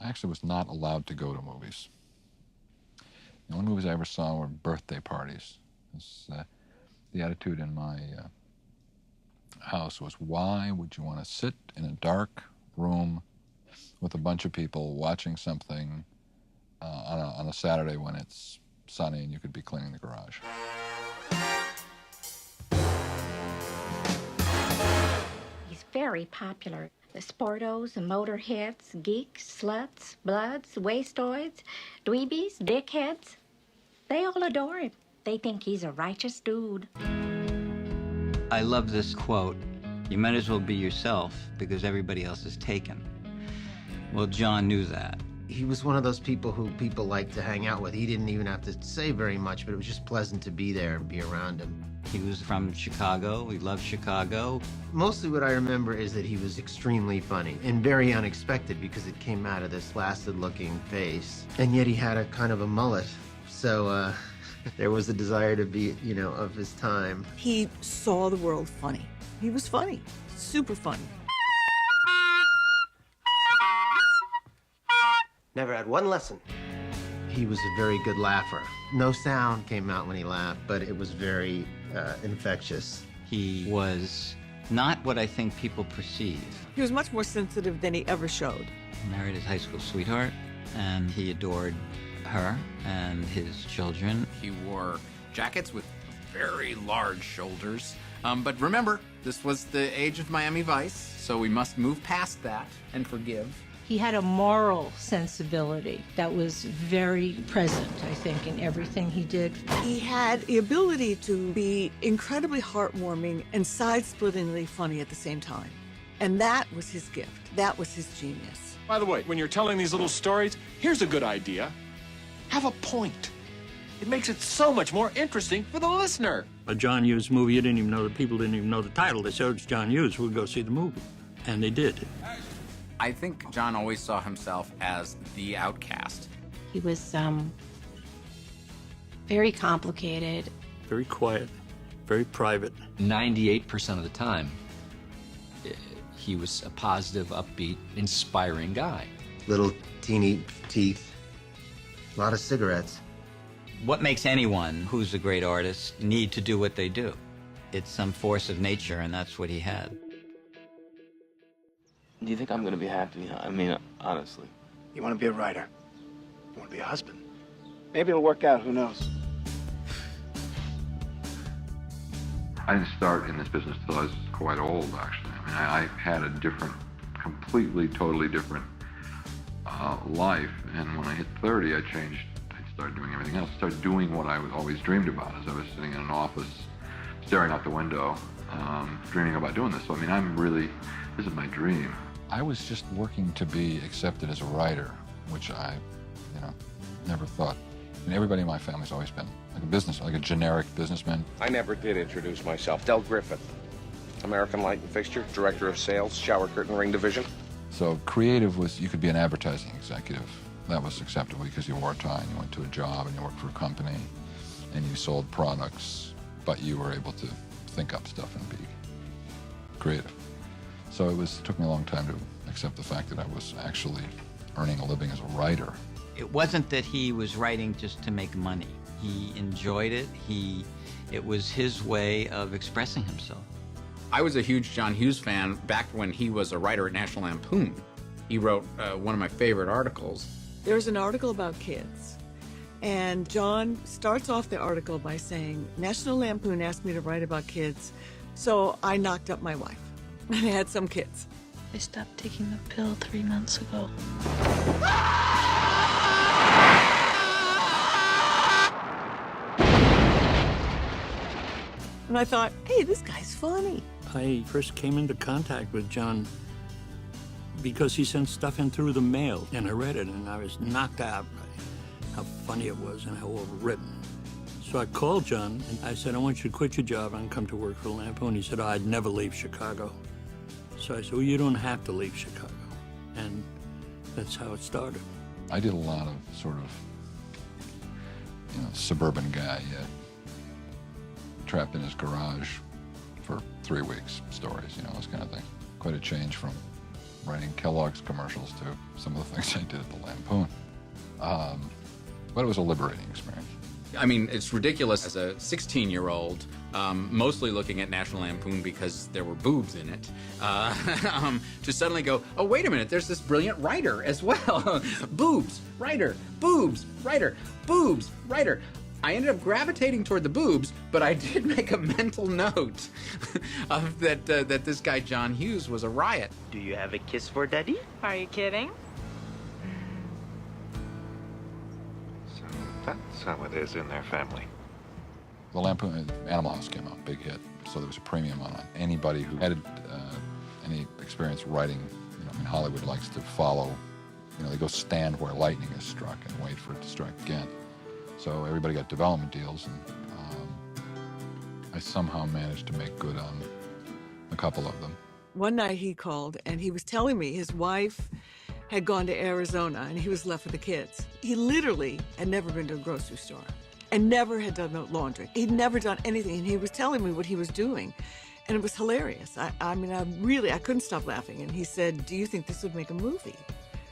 I actually was not allowed to go to movies. The only movies I ever saw were birthday parties. The attitude in my house was, why would you want to sit in a dark room with a bunch of people watching something on a Saturday when it's sunny and you could be cleaning the garage? He's very popular. The sportos, the motorheads, geeks, sluts, bloods, wastoids, dweebies, dickheads, they all adore him. They think he's a righteous dude. I love this quote, "You might as well be yourself because everybody else is taken." Well, John knew that. He was one of those people who people like to hang out with. He didn't even have to say very much, but it was just pleasant to be there and be around him. He was from Chicago. He loved Chicago. Mostly what I remember is that he was extremely funny and very unexpected because it came out of this flaccid-looking face. And yet he had a kind of a mullet. So there was a desire to be, you know, of his time. He saw the world funny. He was funny, super funny. Never had one lesson. He was a very good laugher. No sound came out when he laughed, but it was very infectious. He was not what I think people perceive. He was much more sensitive than he ever showed. He married his high school sweetheart, and he adored her and his children. He wore jackets with very large shoulders. But remember, this was the age of Miami Vice, so we must move past that and forgive. He had a moral sensibility that was very present, I think, in everything he did. He had the ability to be incredibly heartwarming and side-splittingly funny at the same time. And that was his gift. That was his genius. By the way, when you're telling these little stories, here's a good idea. Have a point. It makes it so much more interesting for the listener. A John Hughes movie, you didn't even know, the people didn't even know the title. They said it's John Hughes, we'll go see the movie. And they did. I think John always saw himself as the outcast. He was very complicated. Very quiet, very private. 98% of the time, he was a positive, upbeat, inspiring guy. Little teeny teeth, a lot of cigarettes. What makes anyone who's a great artist need to do what they do? It's some force of nature, and that's what he had. Do you think I'm gonna be happy? I mean, honestly. You want to be a writer? You want to be a husband? Maybe it'll work out, who knows? I didn't start in this business till I was quite old, actually. I mean, I had a different, completely, totally different life. And when I hit 30, I changed. I started doing everything else. I started doing what I always dreamed about as I was sitting in an office, staring out the window, dreaming about doing this. So, I mean, this is my dream. I was just working to be accepted as a writer, which I, never thought. And everybody in my family's always been like a generic businessman. I never did introduce myself. Del Griffith, American Light and Fixture, Director of Sales, Shower Curtain Ring Division. So creative was, you could be an advertising executive. That was acceptable because you wore a tie and you went to a job and you worked for a company and you sold products, but you were able to think up stuff and be creative. So it took me a long time to accept the fact that I was actually earning a living as a writer. It wasn't that he was writing just to make money. He enjoyed it. It was his way of expressing himself. I was a huge John Hughes fan back when he was a writer at National Lampoon. He wrote one of my favorite articles. There's an article about kids, and John starts off the article by saying, National Lampoon asked me to write about kids, so I knocked up my wife, and I had some kids. I stopped taking the pill 3 months ago. And I thought, hey, this guy's funny. I first came into contact with John because he sent stuff in through the mail, and I read it, and I was knocked out by how funny it was and how overwritten. So I called John, and I said, I want you to quit your job and come to work for Lampoon. He said, I'd never leave Chicago. So I said, well, you don't have to leave Chicago. And that's how it started. I did a lot of sort of, suburban guy, trapped in his garage for 3 weeks stories, this kind of thing. Quite a change from writing Kellogg's commercials to some of the things I did at the Lampoon. But it was a liberating experience. I mean, it's ridiculous as a 16-year-old, mostly looking at National Lampoon because there were boobs in it, to suddenly go, oh, wait a minute, there's this brilliant writer as well. Boobs, writer, boobs, writer, boobs, writer. I ended up gravitating toward the boobs, but I did make a mental note of that this guy John Hughes was a riot. Do you have a kiss for Daddy? Are you kidding? So that's how it is in their family. The Lampoon Animal House came out, big hit, so there was a premium on it. Anybody who had any experience writing, I mean, Hollywood likes to follow, they go stand where lightning is struck and wait for it to strike again. So everybody got development deals, and I somehow managed to make good on a couple of them. One night he called, and he was telling me his wife had gone to Arizona, and he was left with the kids. He literally had never been to a grocery store and never had done the laundry. He'd never done anything, and he was telling me what he was doing, and it was hilarious. I couldn't stop laughing, and he said, do you think this would make a movie?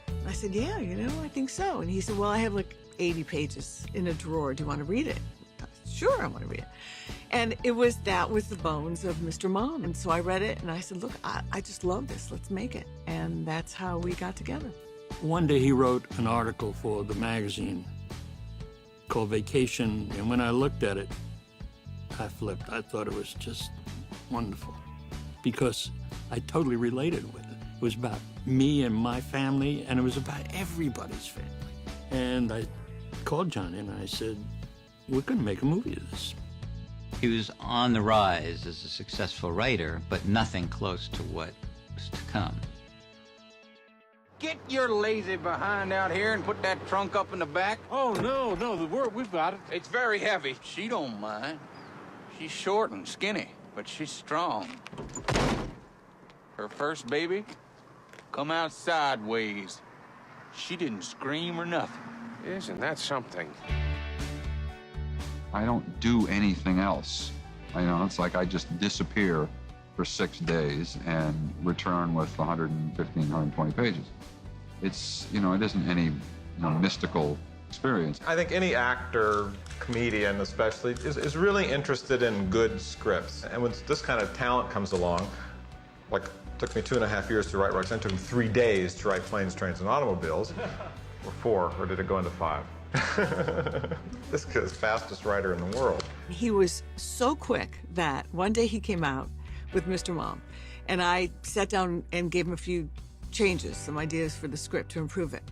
And I said, yeah, I think so. And he said, well, I have like 80 pages in a drawer. Do you want to read it? Sure, I want to read it. And that was the bones of Mr. Mom. And so I read it, and I said, look, I just love this. Let's make it. And that's how we got together. One day he wrote an article for the magazine called Vacation, and when I looked at it, I flipped. I thought it was just wonderful because I totally related with it. It was about me and my family, and it was about everybody's family. And I called John and I said, we're going to make a movie of this. He was on the rise as a successful writer, but nothing close to what was to come. Get your lazy behind out here and put that trunk up in the back. Oh, no, we've got it. It's very heavy. She don't mind. She's short and skinny, but she's strong. Her first baby come out sideways. She didn't scream or nothing. Isn't that something? I don't do anything else. It's like I just disappear for 6 days and return with 115, 120 pages. It's, it isn't any mystical experience. I think any actor, comedian especially, is really interested in good scripts. And when this kind of talent comes along, like it took me 2.5 years to write Ruck, it took me 3 days to write Planes, Trains, and Automobiles. Or 4, or did it go into 5? This kid's fastest writer in the world. He was so quick that one day he came out with Mr. Mom, and I sat down and gave him a few changes, some ideas for the script to improve it.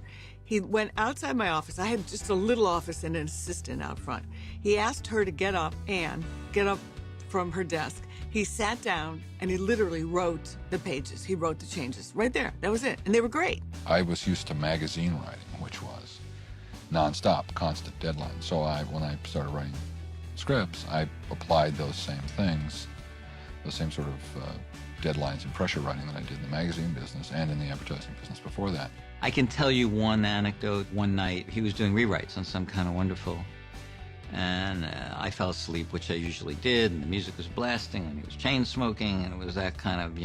He went outside my office. I had just a little office and an assistant out front. He asked her to get up from her desk. He sat down and he literally wrote the pages. He wrote the changes right there. That was it. And they were great. I was used to magazine writing, which was nonstop, constant deadlines. So when I started writing scripts, I applied those same things, those same sort of deadlines and pressure writing that I did in the magazine business and in the advertising business before that. I can tell you one anecdote. One night, he was doing rewrites on Some Kind of Wonderful, and I fell asleep, which I usually did, and the music was blasting, and he was chain smoking, and it was that kind of,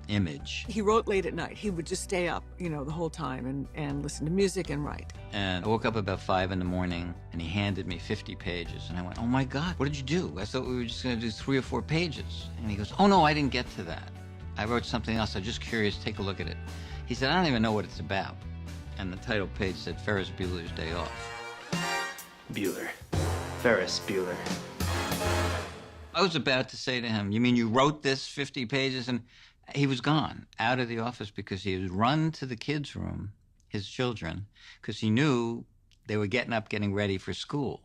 image. He wrote late at night. He would just stay up, the whole time and listen to music and write. And I woke up about 5 in the morning, and he handed me 50 pages, and I went, oh my God, what did you do? I thought we were just going to do 3 or 4 pages. And he goes, oh no, I didn't get to that. I wrote something else. I'm just curious, take a look at it. He said, I don't even know what it's about. And the title page said Ferris Bueller's Day Off. Bueller. Ferris Bueller. I was about to say to him, you mean you wrote this 50 pages? And he was gone, out of the office, because he had run to the kids' room, his children, because he knew they were getting up, getting ready for school.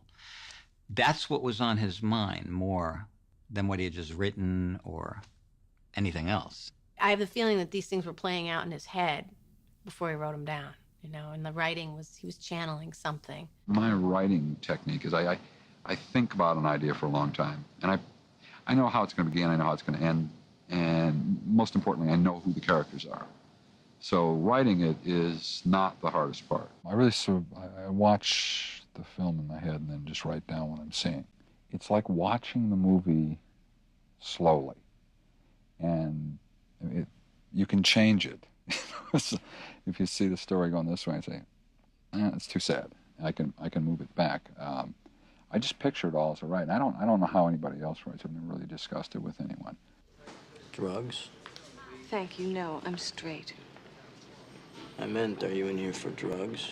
That's what was on his mind more than what he had just written or anything else. I have the feeling that these things were playing out in his head before he wrote them down, and the writing he was channeling something. My writing technique is I think about an idea for a long time, and I know how it's going to begin, I know how it's going to end, and most importantly, I know who the characters are. So writing it is not the hardest part. I really I watch the film in my head and then just write down what I'm seeing. It's like watching the movie slowly, and you can change it. if you see the story going this way and say, it's too sad, I can move it back. I just picture it all as a write. I don't know how anybody else writes. I've never really discussed it with anyone. Drugs? Thank you. No, I'm straight. I meant, are you in here for drugs?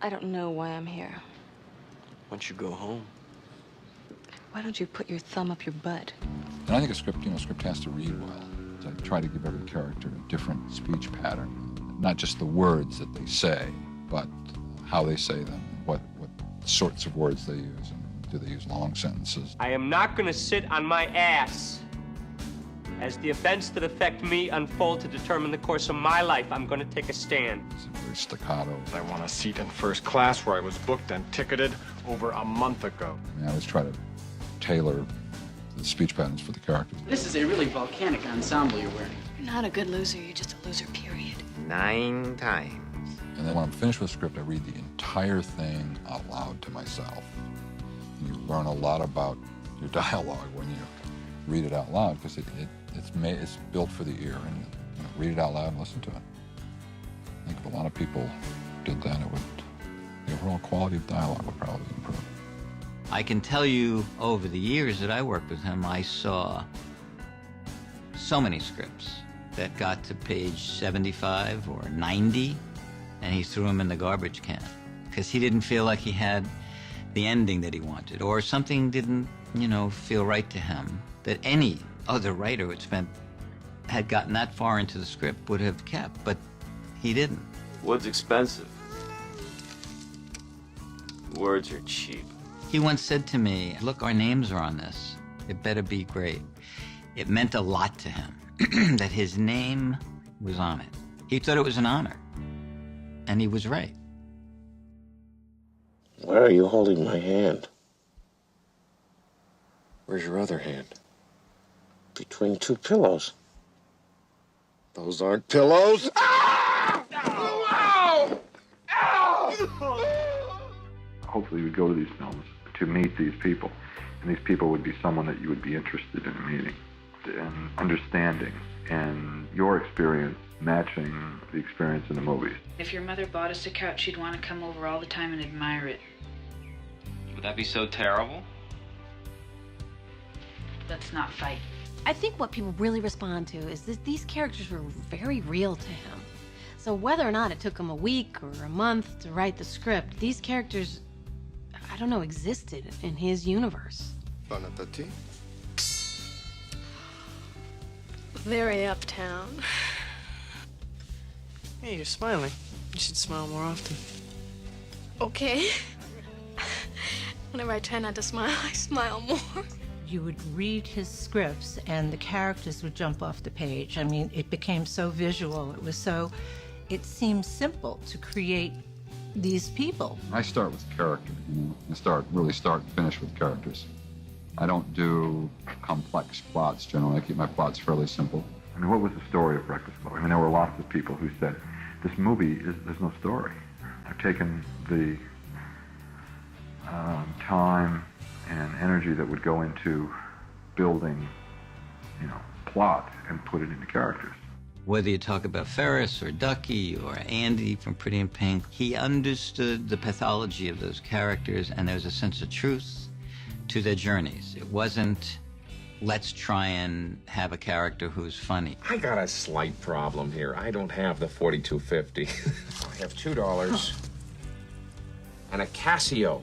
I don't know why I'm here. Why don't you go home? Why don't you put your thumb up your butt? And I think a script has to read well. So I try to give every character a different speech pattern, not just the words that they say, but how they say them, what sorts of words they use, and do they use long sentences. I am not going to sit on my ass. As the events that affect me unfold to determine the course of my life, I'm going to take a stand. It's very staccato. I want a seat in first class where I was booked and ticketed over a month ago. I mean, I always try to tailor the speech patterns for the characters. This is a really volcanic ensemble you're wearing. You're not a good loser, you're just a loser, period. 9 times. And then when I'm finished with the script, I read the entire thing out loud to myself. And you learn a lot about your dialogue when you read it out loud, because it's built for the ear, and read it out loud and listen to it. I think if a lot of people did that, the overall quality of dialogue would probably improve. I can tell you, over the years that I worked with him, I saw so many scripts that got to page 75 or 90, and he threw them in the garbage can because he didn't feel like he had the ending that he wanted, or something didn't, feel right to him that any other writer who had gotten that far into the script would have kept, but he didn't. Wood's expensive. Words are cheap. He once said to me, look, our names are on this. It better be great. It meant a lot to him that his name was on it. He thought it was an honor. And he was right. Why are you holding my hand? Where's your other hand? Between 2 pillows. Those aren't pillows. Ah! Ow! Ow! Hopefully you would go to these films to meet these people. And these people would be someone that you would be interested in meeting and understanding, and your experience matching the experience in the movies. If your mother bought us a couch, she'd want to come over all the time and admire it. Would that be so terrible? Let's not fight. I think what people really respond to is that these characters were very real to him. So whether or not it took him a week or a month to write the script, these characters, I don't know, existed in his universe. Bon appetit. Very uptown. Hey, you're smiling. You should smile more often. Okay. Whenever I try not to smile, I smile more. You would read his scripts and the characters would jump off the page. I mean, it became so visual. It seemed simple to create these people. I start with character. I really start and finish with characters. I don't do complex plots generally. I keep my plots fairly simple. I mean, what was the story of Breakfast Club? I mean, there were lots of people who said, this movie, there's no story. I've taken the time and energy that would go into building, plot and put it into characters. Whether you talk about Ferris or Ducky or Andy from Pretty in Pink, he understood the pathology of those characters, and there was a sense of truth to their journeys. It wasn't, let's try and have a character who's funny. I got a slight problem here. I don't have the $42.50. I have $2 and a Casio.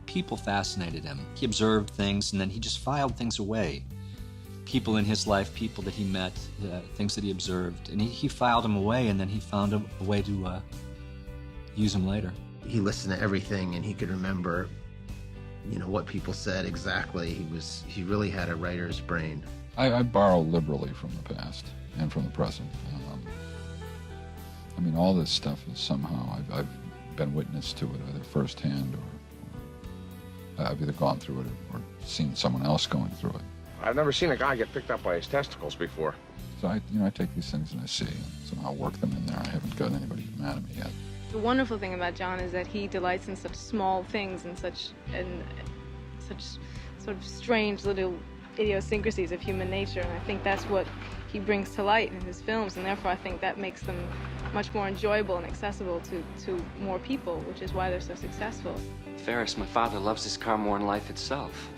People fascinated him. He observed things, and then he just filed things away. People in his life, people that he met, things that he observed, and he filed them away, and then he found a way to use them later. He listened to everything, and he could remember, what people said exactly. He really had a writer's brain. I borrow liberally from the past and from the present. I mean, all this stuff is somehow, I've been witness to it either firsthand or I've either gone through it or seen someone else going through it. I've never seen a guy get picked up by his testicles before. So I take these things and I see and somehow work them in there. I haven't gotten anybody mad at me yet. The wonderful thing about Jon is that he delights in such small things and such sort of strange little idiosyncrasies of human nature, and I think that's what he brings to light in his films, and therefore I think that makes them much more enjoyable and accessible to more people, which is why they're so successful. Ferris, my father loves this car more than life itself.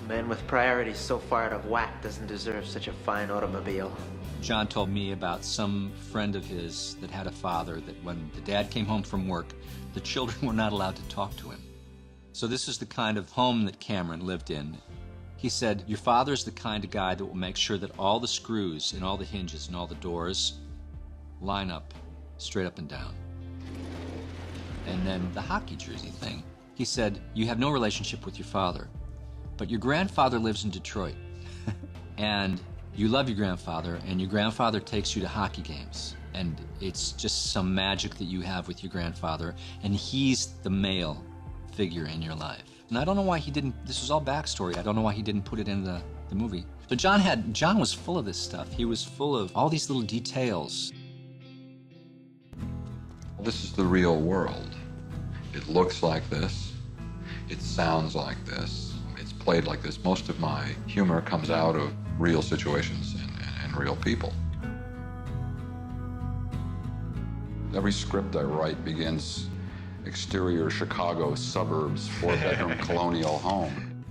A man with priorities so far out of whack doesn't deserve such a fine automobile. John told me about some friend of his that had a father that when the dad came home from work, the children were not allowed to talk to him. So this is the kind of home that Cameron lived in. He said, your father's the kind of guy that will make sure that all the screws and all the hinges and all the doors line up straight up and down. And then the hockey jersey thing. He said, you have no relationship with your father, but your grandfather lives in Detroit. And you love your grandfather, and your grandfather takes you to hockey games. And it's just some magic that you have with your grandfather, and he's the male figure in your life. And I don't know why he didn't, this was all backstory, I don't know why he didn't put it in the movie. But John was full of this stuff. He was full of all these little details. This is the real world. It looks like this. It sounds like this. It's played like this. Most of my humor comes out of real situations and real people. Every script I write begins exterior Chicago suburbs, 4-bedroom colonial home.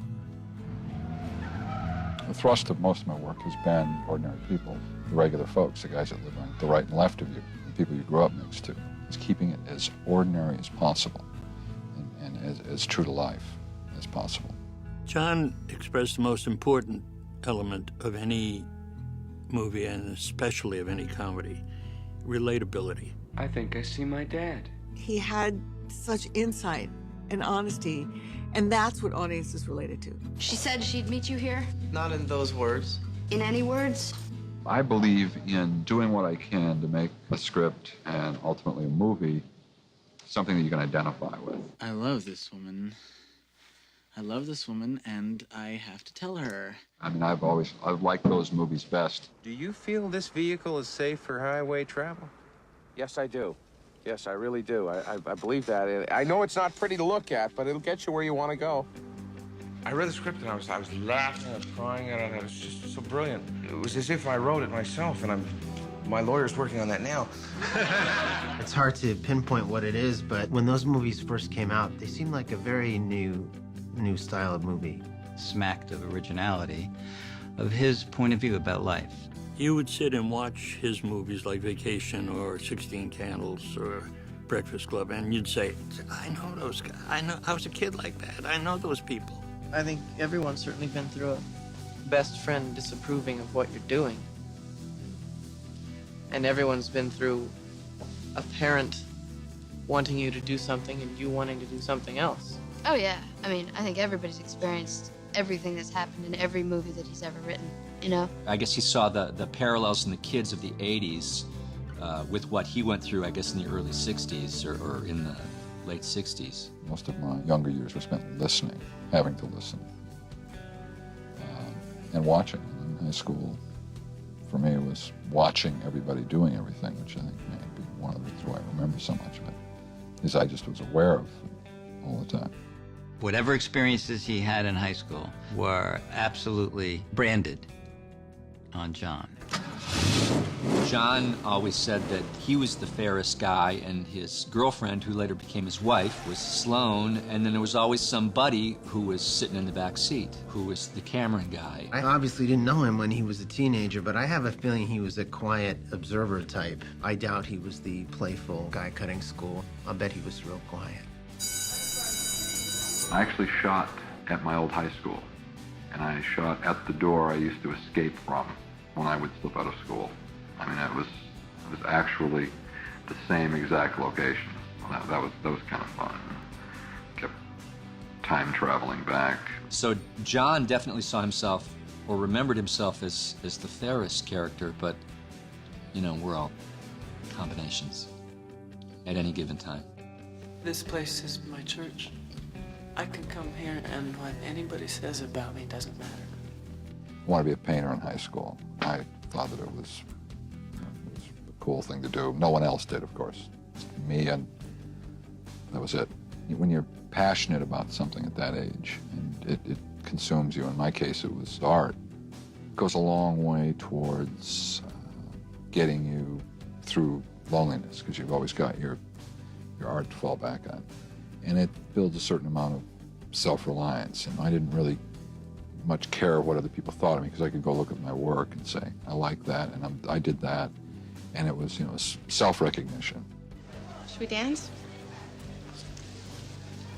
The thrust of most of my work has been ordinary people, the regular folks, the guys that live on the right and left of you, the people you grew up next to. It's keeping it as ordinary as possible and as true to life as possible. John expressed the most important element of any movie, and especially of any comedy, relatability. I think I see my dad. He had such insight and honesty, and that's what audiences related to. She said she'd meet you here? Not in those words. In any words? I believe in doing what I can to make a script and ultimately a movie something that you can identify with. I love this woman. I love this woman, and I have to tell her. I mean, I've liked those movies best. Do you feel this vehicle is safe for highway travel? Yes, I do. Yes, I really do. I believe that. I know it's not pretty to look at, but it'll get you where you want to go. I read the script and I was laughing, I was crying at it. It was just so brilliant. It was as if I wrote it myself, and my lawyer's working on that now. It's hard to pinpoint what it is, but when those movies first came out, they seemed like a very new style of movie. Smacked of originality, of his point of view about life. You would sit and watch his movies like Vacation or 16 Candles or Breakfast Club, and you'd say, I know those guys. I was a kid like that. I know those people. I think everyone's certainly been through a best friend disapproving of what you're doing. And everyone's been through a parent wanting you to do something and you wanting to do something else. Oh, yeah. I mean, I think everybody's experienced everything that's happened in every movie that he's ever written, you know? I guess he saw the parallels in the kids of the 80s with what he went through, I guess, in the early 60s or in the late 60s. Most of my younger years were spent listening, having to listen, and watching. In high school, for me, it was watching everybody doing everything, which I think may be one of the reasons why I remember so much of it, is I just was aware of it all the time. Whatever experiences he had in high school were absolutely branded on John. John always said that he was the fairest guy, and his girlfriend, who later became his wife, was Sloane, and then there was always somebody who was sitting in the back seat, who was the Cameron guy. I obviously didn't know him when he was a teenager, but I have a feeling he was a quiet observer type. I doubt he was the playful guy cutting school. I'll bet he was real quiet. I actually shot at my old high school, and I shot at the door I used to escape from when I would slip out of school. I mean, it was actually the same exact location. That was kind of fun. Kept time traveling back. So John definitely saw himself, or remembered himself as the Ferris character, but, you know, we're all combinations at any given time. This place is my church. I can come here, and what anybody says about me doesn't matter. I wanted to be a painter in high school. I thought that it was a cool thing to do. No one else did, of course. Just me, and that was it. When you're passionate about something at that age, and it consumes you, in my case, it was art, it goes a long way towards getting you through loneliness, because you've always got your art to fall back on. And it builds a certain amount of self-reliance, and I didn't really much care what other people thought of me, because I could go look at my work and say, I like that, and I did that, and it was, you know, self-recognition. Should we dance?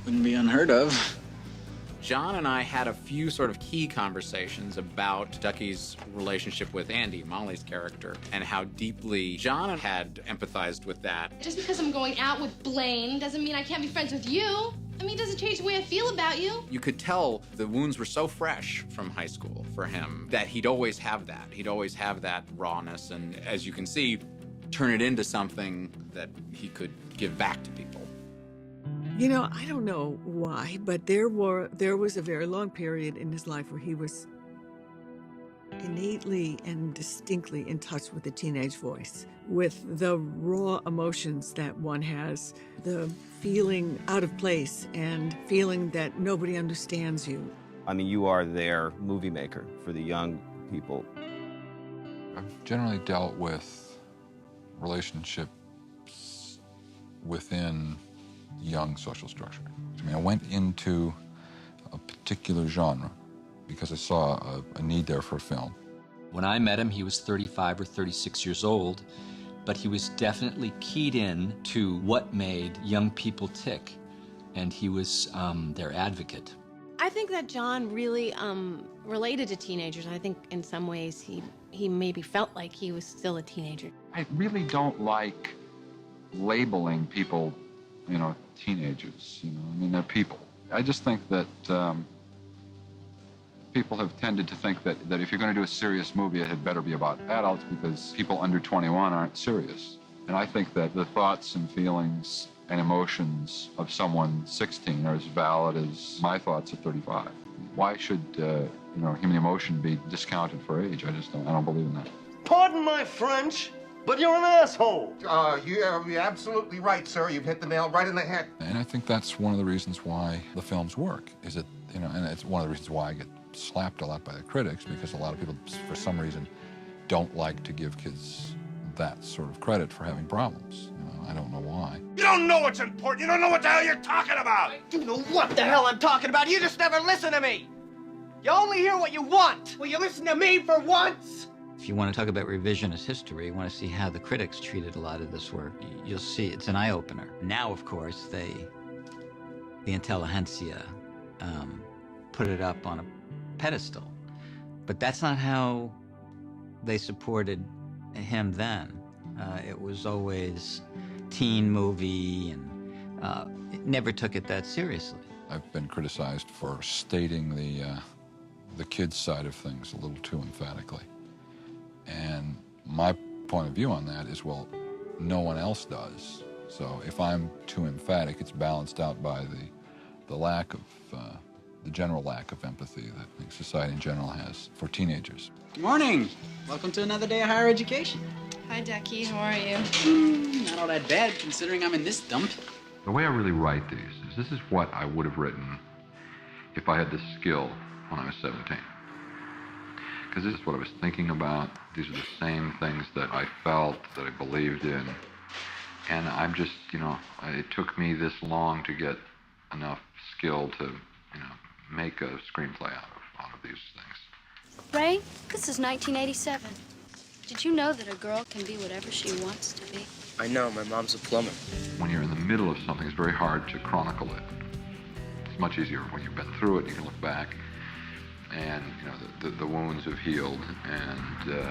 Wouldn't be unheard of. John and I had a few sort of key conversations about Ducky's relationship with Andy, Molly's character, and how deeply John had empathized with that. Just because I'm going out with Blaine doesn't mean I can't be friends with you. I mean, it doesn't change the way I feel about you. You could tell the wounds were so fresh from high school for him that he'd always have that. He'd always have that rawness, and as you can see, turn it into something that he could give back to people. You know, I don't know why, but there was a very long period in his life where he was innately and distinctly in touch with the teenage voice, with the raw emotions that one has, the feeling out of place and feeling that nobody understands you. I mean, you are their movie maker for the young people. I've generally dealt with relationships within young social structure. I mean, I went into a particular genre because I saw a need there for a film. When I met him, he was 35 or 36 years old, but he was definitely keyed in to what made young people tick, and he was their advocate. I think that John really related to teenagers. I think in some ways he maybe felt like he was still a teenager. I really don't like labeling people, you know, teenagers, you know. I mean, they're people. I just think that people have tended to think that if you're going to do a serious movie, it had better be about adults because people under 21 aren't serious. And I think that the thoughts and feelings and emotions of someone 16 are as valid as my thoughts at 35. Why should, you know, human emotion be discounted for age? I don't believe in that. Pardon my French, but you're an asshole. You're absolutely right, sir. You've hit the nail right in the head. And I think that's one of the reasons why the films work, is that, you know, and it's one of the reasons why I get slapped a lot by the critics, because a lot of people, for some reason, don't like to give kids that sort of credit for having problems. You know, I don't know why. You don't know what's important. You don't know what the hell you're talking about. I do know what the hell I'm talking about. You just never listen to me. You only hear what you want. Will you listen to me for once? If you want to talk about revisionist history, you want to see how the critics treated a lot of this work, you'll see it's an eye-opener. Now, of course, the intelligentsia put it up on a pedestal. But that's not how they supported him then. It was always teen movie, and it never took it that seriously. I've been criticized for stating the kids' side of things a little too emphatically. And my point of view on that is, well, no one else does. So if I'm too emphatic, it's balanced out by the lack of, the general lack of empathy that I think society in general has for teenagers. Good morning. Welcome to another day of higher education. Hi, Ducky. How are you? Not all that bad, considering I'm in this dump. The way I really write these is this is what I would have written if I had this skill when I was 17. Because this is what I was thinking about. These are the same things that I felt, that I believed in. And I'm just, you know, it took me this long to get enough skill to, you know, make a screenplay out of these things. Ray, this is 1987. Did you know that a girl can be whatever she wants to be? I know, my mom's a plumber. When you're in the middle of something, it's very hard to chronicle it. It's much easier when you've been through it, you can look back, and, you know, the wounds have healed, and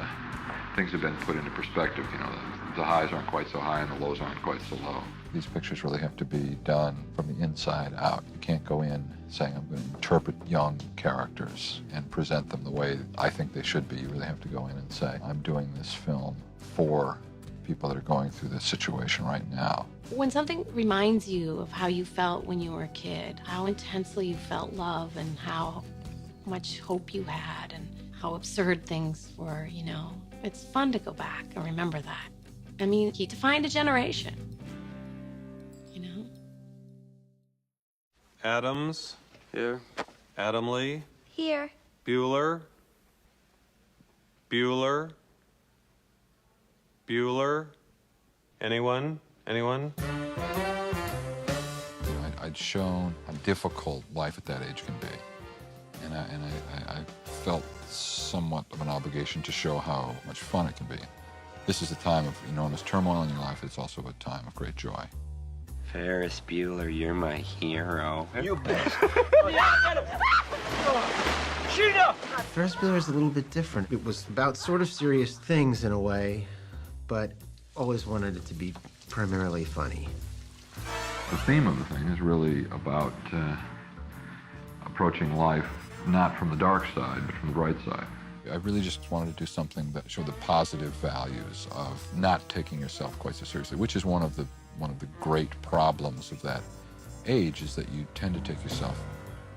things have been put into perspective. You know, the highs aren't quite so high and the lows aren't quite so low. These pictures really have to be done from the inside out. You can't go in saying, I'm going to interpret young characters and present them the way I think they should be. You really have to go in and say, I'm doing this film for people that are going through this situation right now. When something reminds you of how you felt when you were a kid, how intensely you felt love and how much hope you had and how absurd things were, you know, it's fun to go back and remember that. I mean, he defined a generation, you know? Adams. Here. Adamley. Here. Bueller. Bueller. Bueller? Anyone? Anyone? I'd shown how difficult life at that age can be. And I felt somewhat of an obligation to show how much fun it can be. This is a time of enormous turmoil in your life. It's also a time of great joy. Ferris Bueller, you're my hero. You bet. Ferris Bueller is a little bit different. It was about sort of serious things in a way, but always wanted it to be primarily funny. The theme of the thing is really about approaching life not from the dark side, but from the bright side. I really just wanted to do something that showed the positive values of not taking yourself quite so seriously, which is one of the great problems of that age, is that you tend to take yourself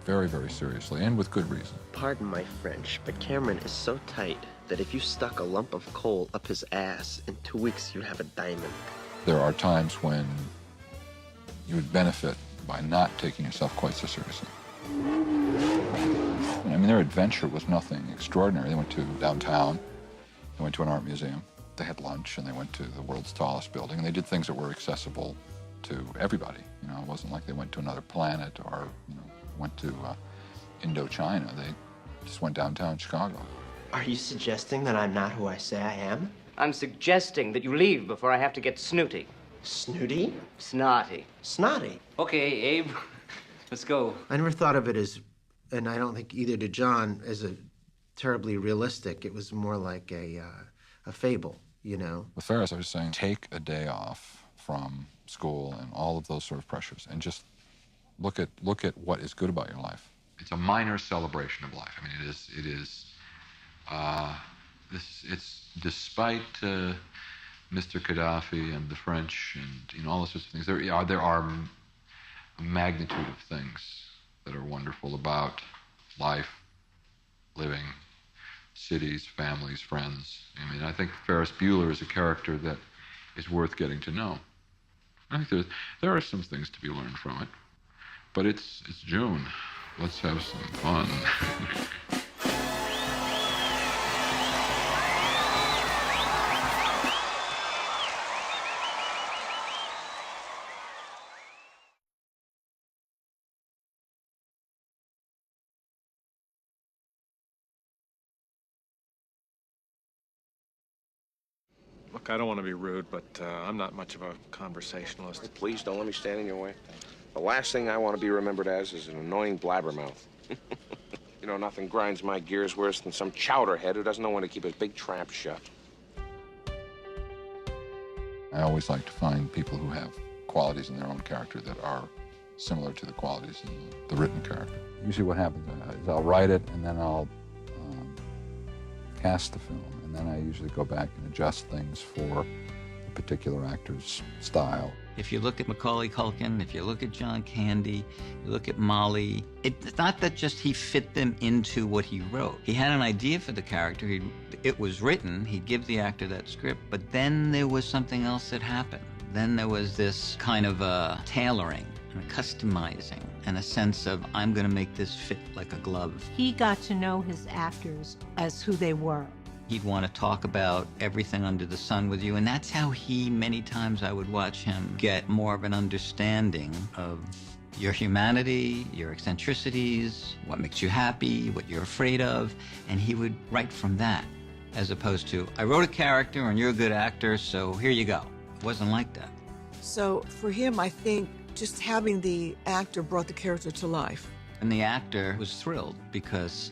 very, very seriously, and with good reason. Pardon my French, but Cameron is so tight that if you stuck a lump of coal up his ass, in 2 weeks you'd have a diamond. There are times when you would benefit by not taking yourself quite so seriously. I mean, their adventure was nothing extraordinary. They went to downtown, they went to an art museum, they had lunch, and they went to the world's tallest building, and they did things that were accessible to everybody. You know, it wasn't like they went to another planet or, you know, went to Indochina. They just went downtown Chicago. Are you suggesting that I'm not who I say I am? I'm suggesting that you leave before I have to get snooty. Snooty? Snotty. Snotty? Okay, Abe, let's go. I never thought of it as, and I don't think either did John, as a terribly realistic. It was more like a fable, you know? With Ferris, I was saying, take a day off from school and all of those sort of pressures, and just look at what is good about your life. It's a minor celebration of life. I mean, it's despite Mr. Gaddafi and the French and, you know, all those sorts of things. There are a magnitude of things that are wonderful about life, living, cities, families, friends. I mean, I think Ferris Bueller is a character that is worth getting to know. I think there are some things to be learned from it, but it's June. Let's have some fun. Look, I don't want to be rude, but I'm not much of a conversationalist. Please don't let me stand in your way. The last thing I want to be remembered as is an annoying blabbermouth. You know, nothing grinds my gears worse than some chowderhead who doesn't know when to keep his big trap shut. I always like to find people who have qualities in their own character that are similar to the qualities in the written character. Usually what happens is I'll write it, and then I'll cast the film, and then I usually go back and adjust things for a particular actor's style. If you look at Macaulay Culkin, if you look at John Candy, you look at Molly, it's not that just he fit them into what he wrote. He had an idea for the character, it was written, he'd give the actor that script, but then there was something else that happened. Then there was this kind of a tailoring and a customizing and a sense of, I'm gonna make this fit like a glove. He got to know his actors as who they were. He'd want to talk about everything under the sun with you, and that's how many times I would watch him get more of an understanding of your humanity, your eccentricities, what makes you happy, what you're afraid of, and he would write from that, as opposed to, I wrote a character and you're a good actor, so here you go. It wasn't like that. So for him, I think just having the actor brought the character to life. And the actor was thrilled because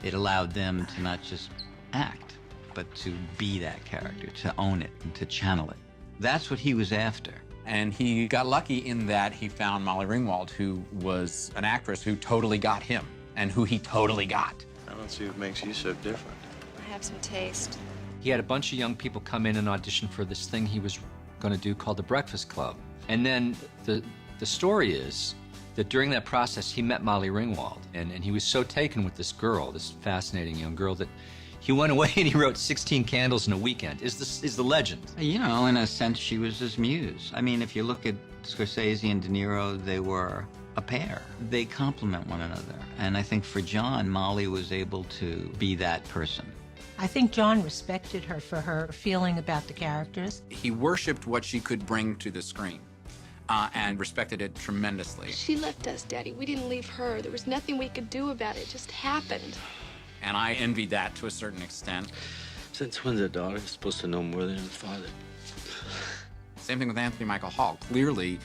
it allowed them to not just act, but to be that character, to own it and to channel it. That's what he was after. And he got lucky in that he found Molly Ringwald, who was an actress who totally got him and who he totally got. I don't see what makes you so different. I have some taste. He had a bunch of young people come in and audition for this thing he was going to do called the Breakfast Club. And then the story is that during that process, he met Molly Ringwald, and he was so taken with this girl, this fascinating young girl, that he went away and he wrote 16 Candles in a Weekend, is the legend. You know, in a sense, she was his muse. I mean, if you look at Scorsese and De Niro, they were a pair. They complement one another. And I think for John, Molly was able to be that person. I think Jon respected her for her feeling about the characters. He worshipped what she could bring to the screen and respected it tremendously. She left us, Daddy. We didn't leave her. There was nothing we could do about it. It just happened. And I envied that to a certain extent. Since when's a daughter supposed to know more than her father? Same thing with Anthony Michael Hall. Clearly,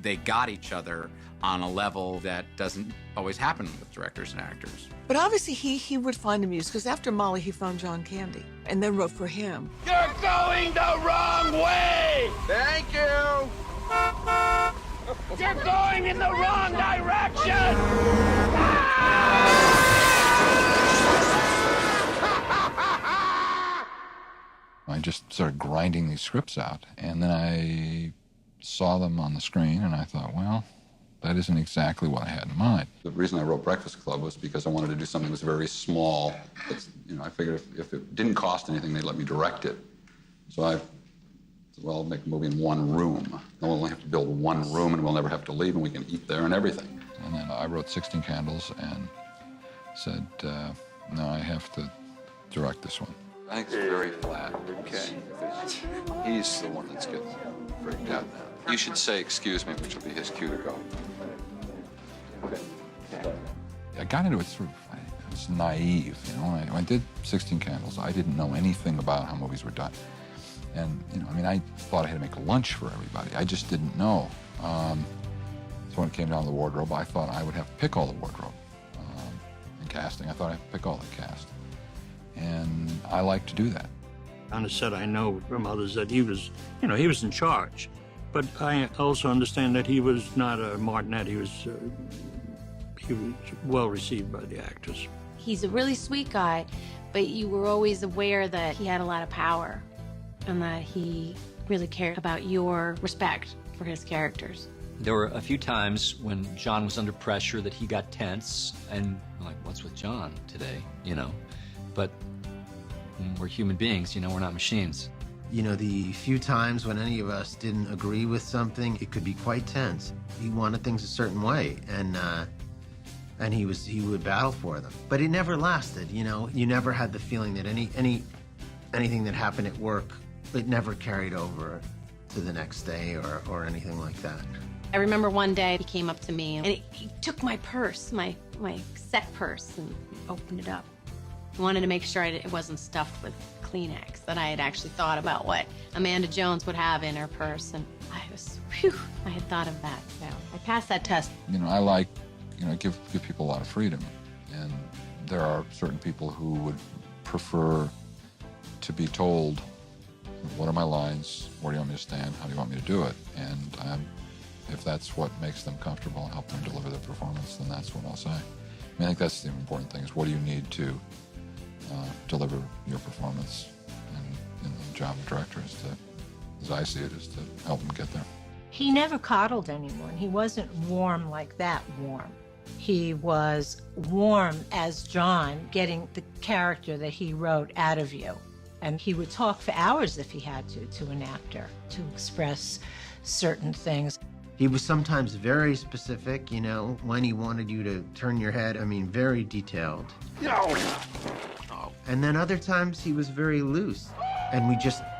they got each other on a level that doesn't always happen with directors and actors. But obviously he would find a muse, because after Molly, he found John Candy and then wrote for him. You're going the wrong way! Thank you! You're going in the wrong direction! I just started grinding these scripts out, and then I saw them on the screen, and I thought, well, that isn't exactly what I had in mind. The reason I wrote Breakfast Club was because I wanted to do something that was very small. I figured if it didn't cost anything, they'd let me direct it. So I said, well, I'll make a movie in one room. We'll only have to build one room, and we'll never have to leave, and we can eat there and everything. And then I wrote 16 Candles and said, no, I have to direct this one. I think it's very flat. Okay. He's the one that's getting freaked out now. You should say, excuse me, which will be his cue to go. I got into it sort of, I was naive, you know. When I did 16 Candles, I didn't know anything about how movies were done. And, I thought I had to make lunch for everybody. I just didn't know. So when it came down to the wardrobe, I thought I would have to pick all the wardrobe. In casting, I thought I'd pick all the cast. And I like to do that. On the set, I know from others that he was, he was in charge. But I also understand that he was not a martinet. He was well received by the actors. He's a really sweet guy, but you were always aware that he had a lot of power and that he really cared about your respect for his characters. There were a few times when Jon was under pressure that he got tense, and like, what's with Jon today, But we're human beings, we're not machines. The few times when any of us didn't agree with something, it could be quite tense. He wanted things a certain way, and he would battle for them. But it never lasted, You never had the feeling that anything that happened at work, it never carried over to the next day or anything like that. I remember one day he came up to me and he took my purse, my set purse, and opened it up. He wanted to make sure it wasn't stuffed with Kleenex, that I had actually thought about what Amanda Jones would have in her purse, and I had thought of that. So I passed that test. I like, give people a lot of freedom, and there are certain people who would prefer to be told, what are my lines, where do you want me to stand, how do you want me to do it, and if that's what makes them comfortable and help them deliver their performance, then that's what I'll say. I think that's the important thing, is what do you need to deliver your performance, and the job of the director is to, as I see it, is to help them get there. He never coddled anyone. He wasn't warm like that warm. He was warm as Jon, getting the character that he wrote out of you. And he would talk for hours if he had to an actor, to express certain things. He was sometimes very specific, when he wanted you to turn your head, very detailed. No! And then other times he was very loose. And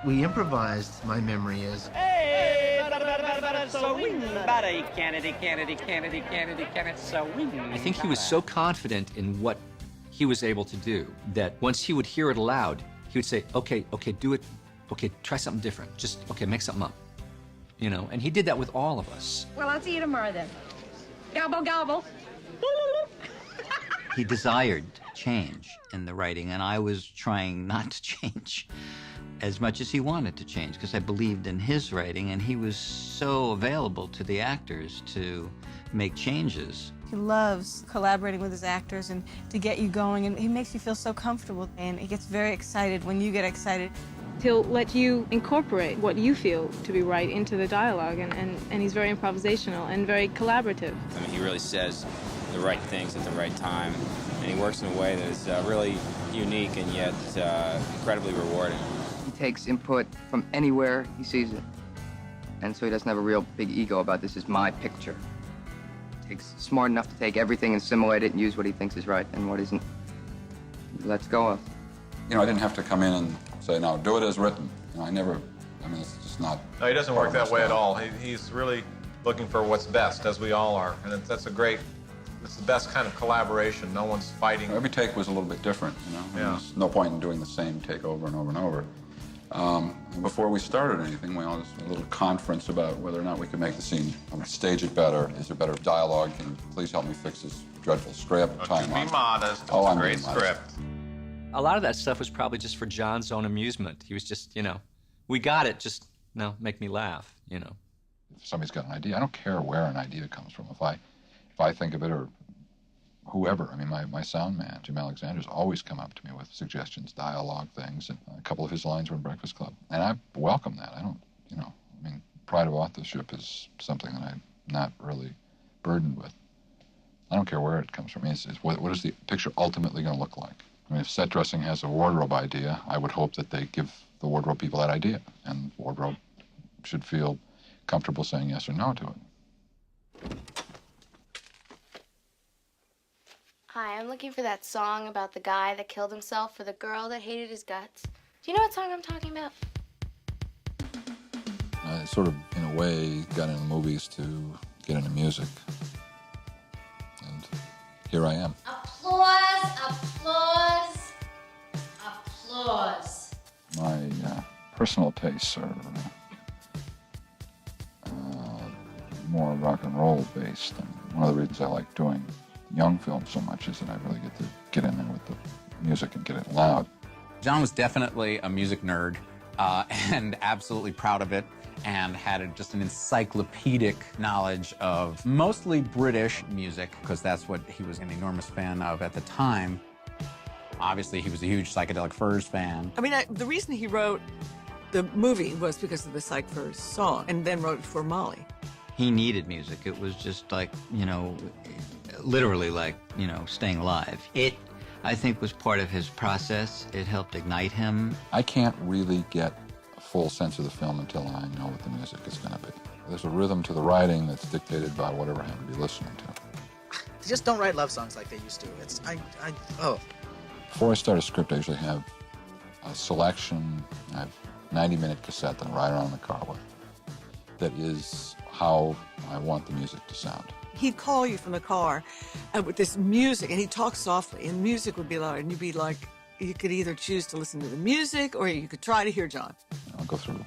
we improvised, my memory is. Hey, so Kennedy, so I think he was so confident in what he was able to do that once he would hear it aloud, he would say, okay, do it, okay, try something different. Just, okay, make something up. And he did that with all of us. Well, I'll see you tomorrow then. Gobble, gobble. He desired change in the writing, and I was trying not to change as much as he wanted to change, because I believed in his writing, and he was so available to the actors to make changes. He loves collaborating with his actors and to get you going, and he makes you feel so comfortable, and he gets very excited when you get excited. He'll let you incorporate what you feel to be right into the dialogue, and he's very improvisational and very collaborative. He really says the right things at the right time, and he works in a way that is really unique and yet incredibly rewarding. He takes input from anywhere he sees it, and so he doesn't have a real big ego about this is my picture. He's smart enough to take everything and assimilate it and use what he thinks is right and what isn't. He lets go of. You know, I didn't have to come in and say, no, do it as written. You know, I mean, it's just not... No, he doesn't work that way at all. He's really looking for what's best, as we all are. And that's a great, it's the best kind of collaboration. No one's fighting. Every take was a little bit different, you know? Yeah. There's no point in doing the same take over and over and over. Before we started anything, we all just had a little conference about whether or not we could make the scene, stage it better. Is there better dialogue? Can you please help me fix this dreadful script? To be modest, it's a great script. A lot of that stuff was probably just for John's own amusement. He was just, you know, we got it, just, you know, make me laugh, you know. If somebody's got an idea, I don't care where an idea comes from. If I think of it, or whoever, I mean, my sound man, Jim Alexander's always come up to me with suggestions, dialogue things, and a couple of his lines were in Breakfast Club. And I welcome that. I don't, you know, I mean, pride of authorship is something that I'm not really burdened with. I don't care where it comes from. I mean, what is the picture ultimately going to look like? I mean, if set dressing has a wardrobe idea, I would hope that they give the wardrobe people that idea, and the wardrobe should feel comfortable saying yes or no to it. Hi, I'm looking for that song about the guy that killed himself for the girl that hated his guts. Do you know what song I'm talking about? I sort of, in a way, got into movies to get into music. And here I am. Applause, applause, applause. My personal tastes are more rock and roll based. And one of the reasons I like doing young films so much is that I really get to get in there with the music and get it loud. John was definitely a music nerd and absolutely proud of it, and had just an encyclopedic knowledge of mostly British music, because that's what he was an enormous fan of at the time. Obviously, he was a huge Psychedelic Furs fan. I mean, the reason he wrote the movie was because of the Psych Furs song, and then wrote it for Molly. He needed music. It was just like, you know, literally like, you know, staying alive. It, I think, was part of his process. It helped ignite him. I can't really get a full sense of the film until I know what the music is going to be. There's a rhythm to the writing that's dictated by whatever I happen to be listening to. They just don't write love songs like they used to. It's, oh. Before I start a script, I usually have a selection. I have a 90-minute cassette that I ride around in the car with. That is how I want the music to sound. He'd call you from the car with this music, and he'd talk softly, and music would be loud, and you'd be like, you could either choose to listen to the music, or you could try to hear John. I'll go through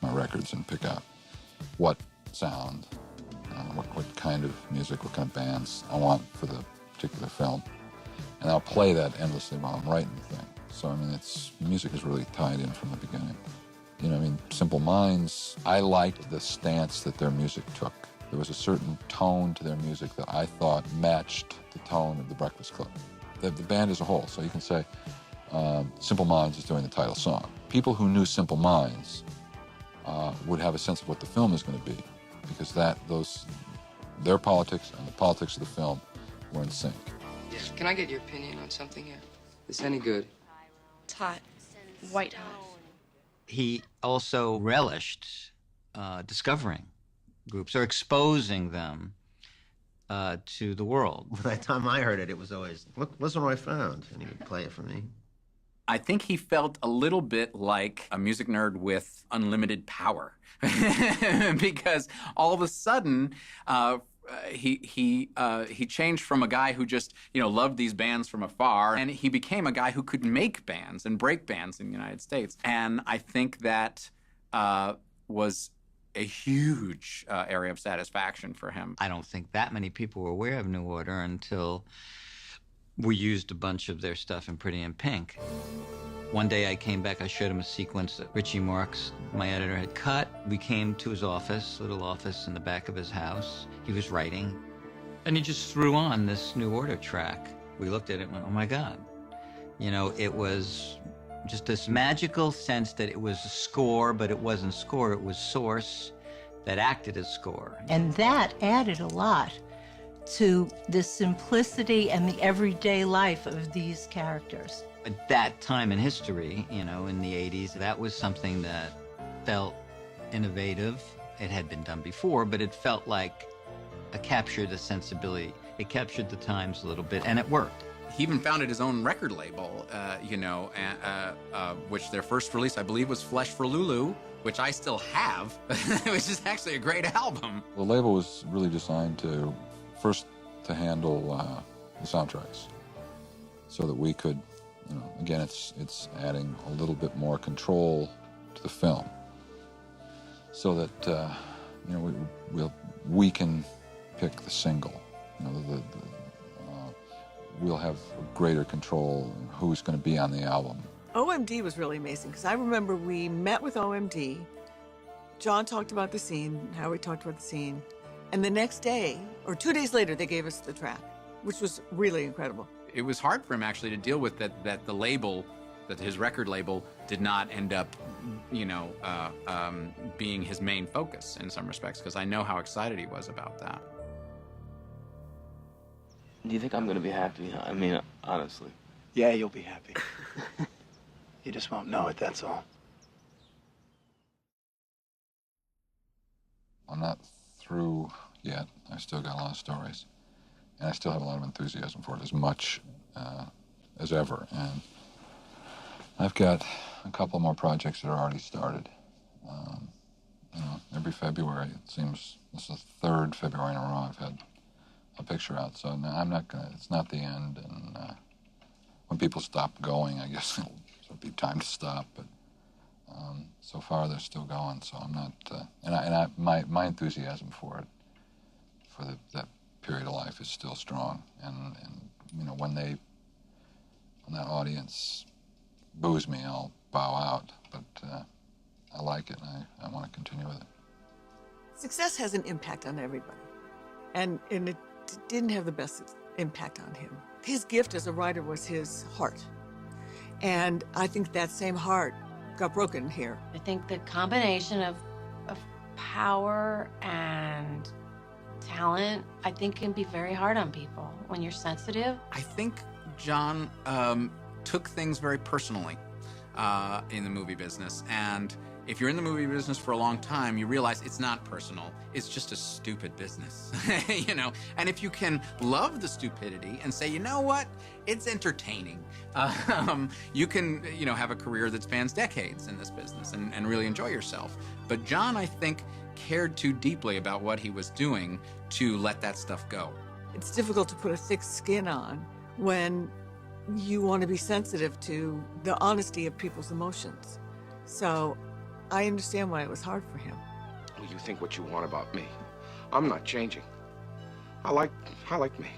my records and pick out what sound, what kind of music, what kind of bands I want for the particular film. And I'll play that endlessly while I'm writing the thing. So, I mean, music is really tied in from the beginning. You know, I mean, Simple Minds, I liked the stance that their music took. There was a certain tone to their music that I thought matched the tone of the Breakfast Club. The band as a whole. So you can say Simple Minds is doing the title song. People who knew Simple Minds would have a sense of what the film is going to be, because their politics and the politics of the film were in sync. Yes, can I get your opinion on something here? Is this any good? It's hot. White hot. He also relished discovering groups or exposing them to the world. By the time I heard it, it was always, look, listen what I found, and he would play it for me. I think he felt a little bit like a music nerd with unlimited power, because all of a sudden he changed from a guy who just, you know, loved these bands from afar, and he became a guy who could make bands and break bands in the United States. And I think that was a huge area of satisfaction for him. I don't think that many people were aware of New Order until we used a bunch of their stuff in Pretty in Pink. One day I came back, I showed him a sequence that Richie Marks, my editor, had cut. We came to his office, little office in the back of his house. He was writing, and he just threw on this New Order track. We looked at it and went, oh my God. You know, it was just this magical sense that it was a score, but it wasn't score, it was source that acted as score. And that added a lot to the simplicity and the everyday life of these characters. At that time in history, you know, in the 80s, that was something that felt innovative. It had been done before, but it felt like it captured the sensibility. It captured the times a little bit, and it worked. He even founded his own record label, which their first release, I believe, was Flesh for Lulu, which I still have, which is actually a great album. The label was really designed to, first, to handle the soundtracks, so that we could, again, it's adding a little bit more control to the film, so that we can pick the single. We'll have greater control who's going to be on the album. OMD was really amazing because I remember we met with OMD. John talked about the scene, Howie talked about the scene, and the next day, or 2 days later, they gave us the track, which was really incredible. It was hard for him actually to deal with that the label, that his record label, did not end up, being his main focus in some respects, because I know how excited he was about that. Do you think I'm gonna be happy? I mean, honestly. Yeah, you'll be happy. You just won't know it, that's all. I'm not through yet. I still got a lot of stories. And I still have a lot of enthusiasm for it, as much as ever. And I've got a couple more projects that are already started. Every February, it seems, this is the 3rd February in a row I've had a picture out. So no, I'm not gonna, it's not the end. And when people stop going, I guess it'll be time to stop. But so far they're still going, so I'm not, my enthusiasm for it, for that period of life is still strong. And when that audience boos me, I'll bow out. But I like it, and I want to continue with it. Success has an impact on everybody, and it didn't have the best impact on him. His gift as a writer was his heart, and I think that same heart got broken here. I think the combination of power and talent, I think, can be very hard on people when you're sensitive. I think Jon took things very personally in the movie business, and if you're in the movie business for a long time, you realize it's not personal. It's just a stupid business, And if you can love the stupidity and say, you know what, it's entertaining, you can, have a career that spans decades in this business and really enjoy yourself. But Jon, I think, cared too deeply about what he was doing to let that stuff go. It's difficult to put a thick skin on when you want to be sensitive to the honesty of people's emotions. So I understand why it was hard for him. Well, you think what you want about me. I'm not changing. I like me.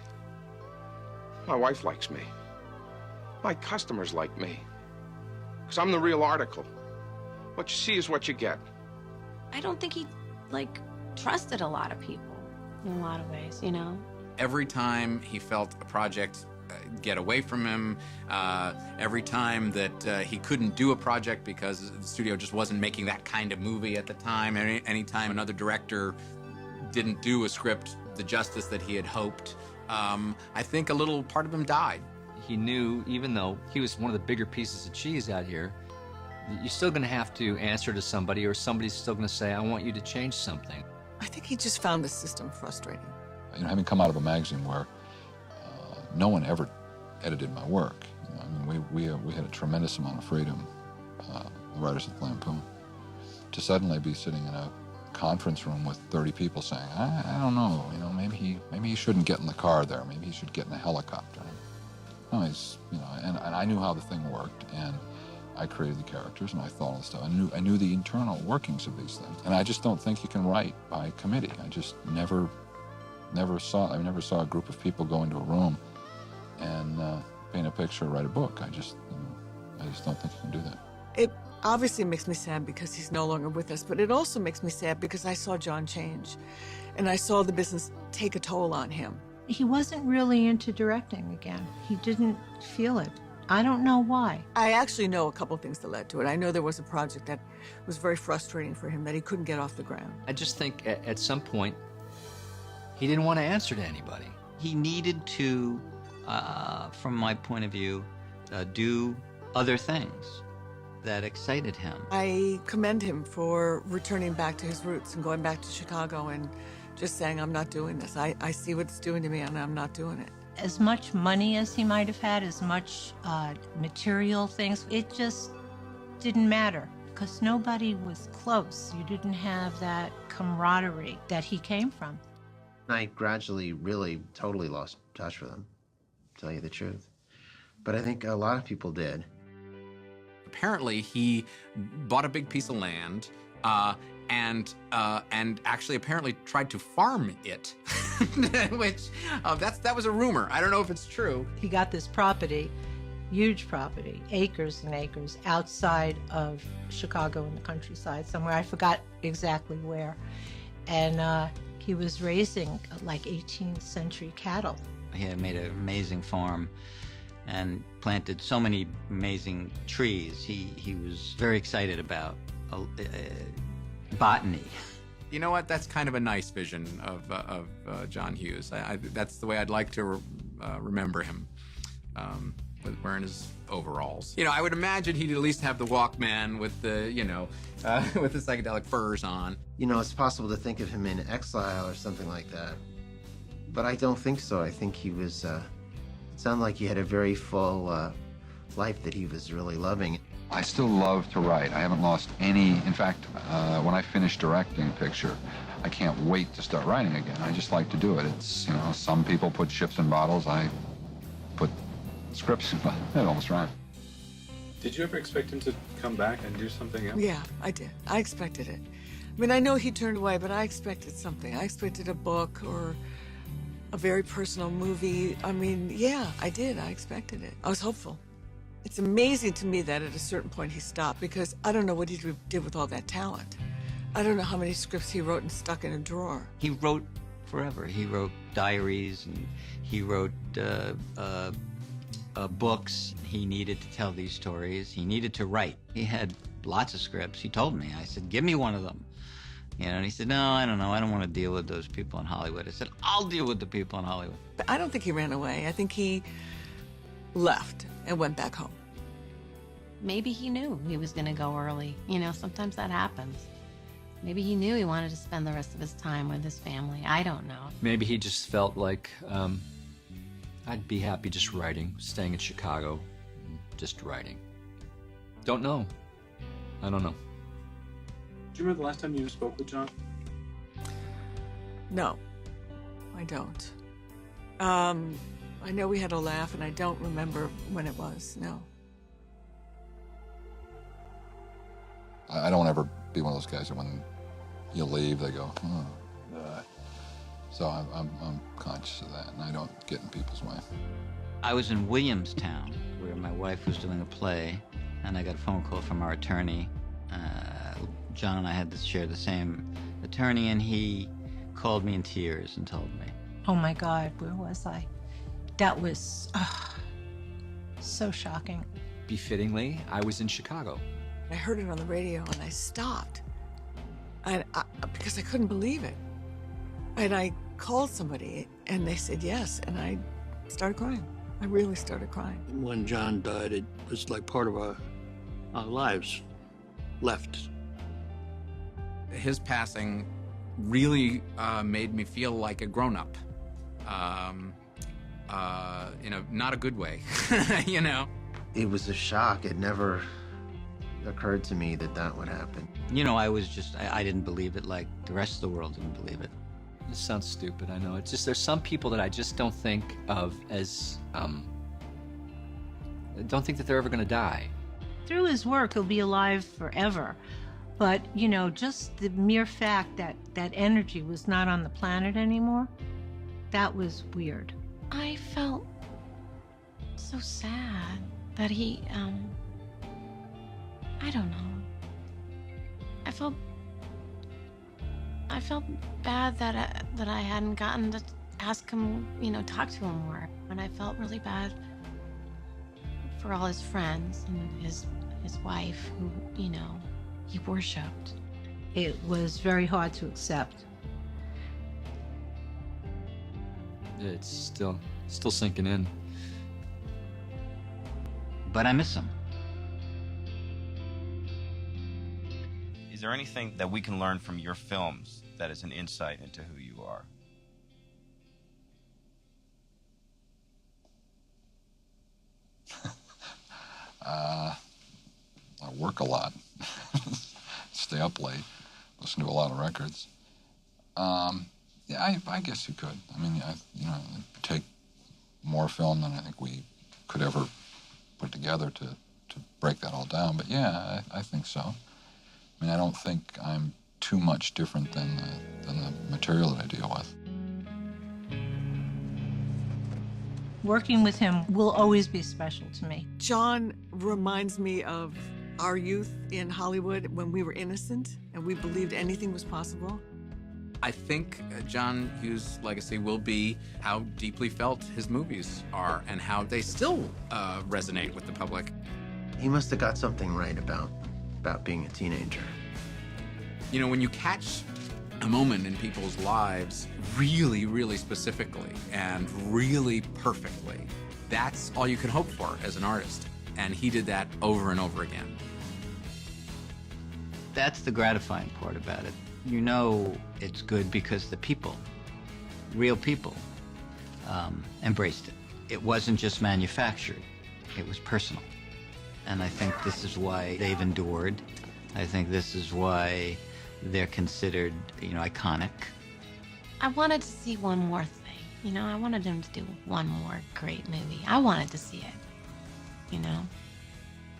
My wife likes me. My customers like me. Because I'm the real article. What you see is what you get. I don't think he, trusted a lot of people in a lot of ways, Every time he felt a project get away from him, every time that he couldn't do a project because the studio just wasn't making that kind of movie at the time, anytime another director didn't do a script the justice that he had hoped, I think a little part of him died. He knew, even though he was one of the bigger pieces of cheese out here, you're still going to have to answer to somebody, or somebody's still going to say, I want you to change something. I think he just found the system frustrating. Having come out of a magazine where no one ever edited my work. We had a tremendous amount of freedom, the writers at Lampoon, to suddenly be sitting in a conference room with 30 people saying, I don't know, maybe he shouldn't get in the car there, maybe he should get in a helicopter. No, and I knew how the thing worked, and I created the characters, and I thought of stuff. I knew the internal workings of these things, and I just don't think you can write by committee. I just never saw a group of people go into a room and paint a picture, write a book. I just don't think you can do that. It obviously makes me sad because he's no longer with us, but it also makes me sad because I saw Jon change, and I saw the business take a toll on him. He wasn't really into directing again. He didn't feel it. I don't know why. I actually know a couple things that led to it. I know there was a project that was very frustrating for him that he couldn't get off the ground. I just think at some point, he didn't want to answer to anybody. He needed to, from my point of view, do other things that excited him. I commend him for returning back to his roots and going back to Chicago and just saying, I'm not doing this. I see what it's doing to me and I'm not doing it. As much money as he might have had, as much material things, it just didn't matter because nobody was close. You didn't have that camaraderie that he came from. I gradually really totally lost touch with him, to tell you the truth. But I think a lot of people did. Apparently, he bought a big piece of land and actually apparently tried to farm it, which that was a rumor. I don't know if it's true. He got this property, huge property, acres and acres, outside of Chicago in the countryside somewhere. I forgot exactly where. And he was raising like 18th century cattle. He had made an amazing farm and planted so many amazing trees. He was very excited about botany. You know what? That's kind of a nice vision of John Hughes. That's the way I'd like to remember him, wearing his overalls. You know, I would imagine he'd at least have the Walkman with the, with the psychedelic furs on. You know, it's possible to think of him in exile or something like that. But I don't think so. I think he was, it sounded like he had a very full life that he was really loving. I still love to write. I haven't lost any. In fact, when I finish directing a picture, I can't wait to start writing again. I just like to do it. It's, some people put ships in bottles. I put scripts in bottles. It almost rhymes. Did you ever expect him to come back and do something else? Yeah, I did. I expected it. I mean, I know he turned away, but I expected something. I expected a book or a very personal movie. I mean, yeah, I did. I expected it. I was hopeful. It's amazing to me that at a certain point he stopped, because I don't know what he did with all that talent. I don't know how many scripts he wrote and stuck in a drawer. He wrote forever. He wrote diaries, and he wrote books. He needed to tell these stories. He needed to write. He had lots of scripts. He told me. I said, give me one of them. And he said, no, I don't know. I don't want to deal with those people in Hollywood. I said, I'll deal with the people in Hollywood. I don't think he ran away. I think he left and went back home. Maybe he knew he was going to go early. Sometimes that happens. Maybe he knew he wanted to spend the rest of his time with his family. I don't know. Maybe he just felt like, I'd be happy just writing, staying in Chicago, just writing. Don't know. I don't know. Do you remember the last time you spoke with John? No, I don't. I know we had a laugh, and I don't remember when it was, no. I don't ever be one of those guys that when you leave, they go, oh. So I'm conscious of that, and I don't get in people's way. I was in Williamstown, where my wife was doing a play, and I got a phone call from our attorney. John and I had to share the same attorney, and he called me in tears and told me. Oh my God, where was I? That was so shocking. Befittingly, I was in Chicago. I heard it on the radio, and I stopped, because I couldn't believe it. And I called somebody, and they said yes, and I started crying. I really started crying. When John died, it was like part of our lives left. His passing really made me feel like a grown-up. In a not a good way, It was a shock. It never occurred to me that would happen. I didn't believe it like the rest of the world didn't believe it. This sounds stupid, I know. It's just there's some people that I just don't think of as, don't think that they're ever going to die. Through his work, he'll be alive forever. But, just the mere fact that that energy was not on the planet anymore, that was weird. I felt so sad that he, I don't know. I felt bad that I hadn't gotten to ask him, talk to him more. And I felt really bad for all his friends and his wife who, he worshipped. It was very hard to accept. It's still sinking in. But I miss him. Is there anything that we can learn from your films that is an insight into who you are? I work a lot, stay up late, listen to a lot of records. Yeah, I guess you could. I mean, it'd take more film than I think we could ever put together to break that all down. But yeah, I think so. I mean, I don't think I'm too much different than the material that I deal with. Working with him will always be special to me. Jon reminds me of our youth in Hollywood when we were innocent and we believed anything was possible. I think John Hughes' legacy will be how deeply felt his movies are and how they still resonate with the public. He must have got something right about being a teenager. You know, when you catch a moment in people's lives really, really specifically and really perfectly, that's all you can hope for as an artist. And he did that over and over again. That's the gratifying part about it. You know it's good because the people, real people, embraced it. It wasn't just manufactured, it was personal. And I think this is why they've endured. I think this is why they're considered, iconic. I wanted to see one more thing, I wanted him to do one more great movie. I wanted to see it,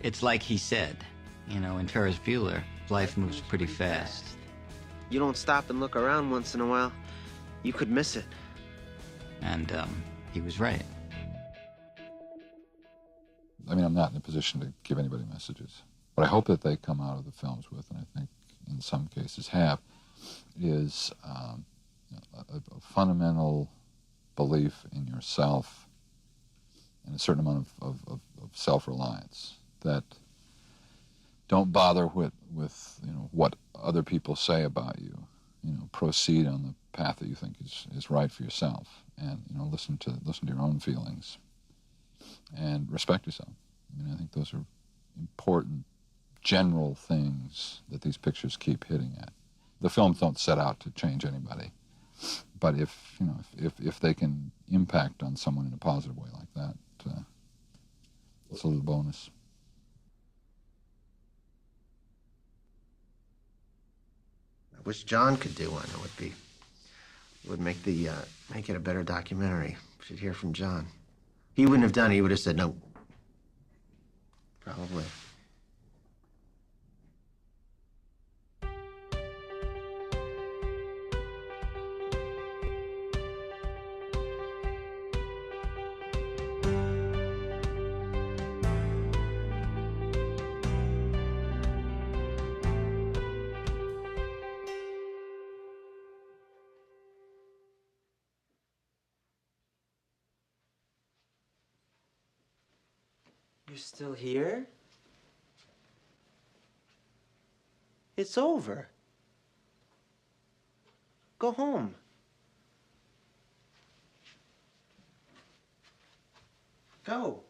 It's like he said, in Ferris Bueller, life moves pretty fast. You don't stop and look around once in a while, you could miss it. And he was right. I mean, I'm not in a position to give anybody messages. What I hope that they come out of the films with, and I think in some cases have, is a fundamental belief in yourself and a certain amount of self-reliance. That don't bother with what other people say about you. Proceed on the path that you think is right for yourself, and listen to your own feelings, and respect yourself. I mean, I think those are important general things that these pictures keep hitting at. The films don't set out to change anybody, but if they can impact on someone in a positive way like that, it's a little bonus. I wish Jon could do one. It would make it a better documentary. We should hear from Jon. He wouldn't have done it. He would have said no. Probably. You're still here? It's over. Go home. Go.